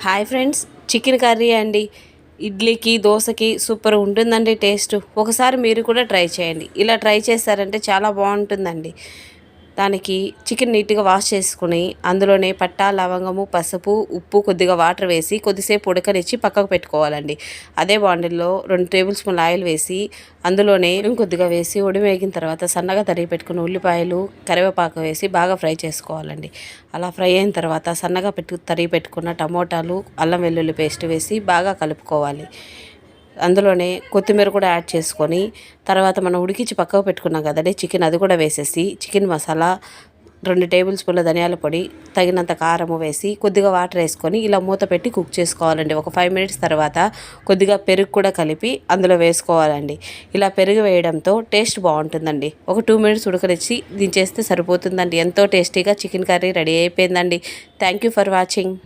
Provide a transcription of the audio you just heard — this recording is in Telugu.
హాయ్ ఫ్రెండ్స్, చికెన్ కర్రీ అండి. ఇడ్లీకి దోశకి సూపర్ ఉంటుందండి టేస్ట్. ఒకసారి మీరు కూడా ట్రై చేయండి. ఇలా ట్రై చేశారంటే చాలా బాగుంటుందండి. దానికి చికెన్ నీట్గా వాష్ చేసుకుని అందులోనే పట్టా, లవంగము, పసుపు, ఉప్పు, కొద్దిగా వాటర్ వేసి కొద్దిసేపు ఉడకనిచ్చి పక్కకు పెట్టుకోవాలండి. అదే బాండిల్లో 2 టేబుల్ స్పూన్ల ఆయిల్ వేసి అందులోనే కొద్దిగా వేసి ఉడివేగిన తర్వాత సన్నగా తరిగి పెట్టుకుని ఉల్లిపాయలు, కరివేపాకు వేసి బాగా ఫ్రై చేసుకోవాలండి. అలా ఫ్రై అయిన తర్వాత సన్నగా తరిగి పెట్టుకున్న టమోటాలు, అల్లం వెల్లుల్లి పేస్ట్ వేసి బాగా కలుపుకోవాలి. అందులోనే కొత్తిమీర కూడా యాడ్ చేసుకొని తర్వాత మనం ఉడికించి పక్కకు పెట్టుకున్నాం కదండి చికెన్, అది కూడా వేసేసి చికెన్ మసాలా, 2 టేబుల్ స్పూన్ల ధనియాల పొడి, తగినంత కారము వేసి కొద్దిగా వాటర్ వేసుకొని ఇలా మూత పెట్టి కుక్ చేసుకోవాలండి. ఒక 5 మినిట్స్ తర్వాత కొద్దిగా పెరుగు కూడా కలిపి అందులో వేసుకోవాలండి. ఇలా పెరుగు వేయడంతో టేస్ట్ బాగుంటుందండి. ఒక 2 మినిట్స్ ఉడకనిచ్చి దించేస్తే సరిపోతుందండి. ఎంతో టేస్టీగా చికెన్ కర్రీ రెడీ అయిపోయిందండి. Thank you for watching.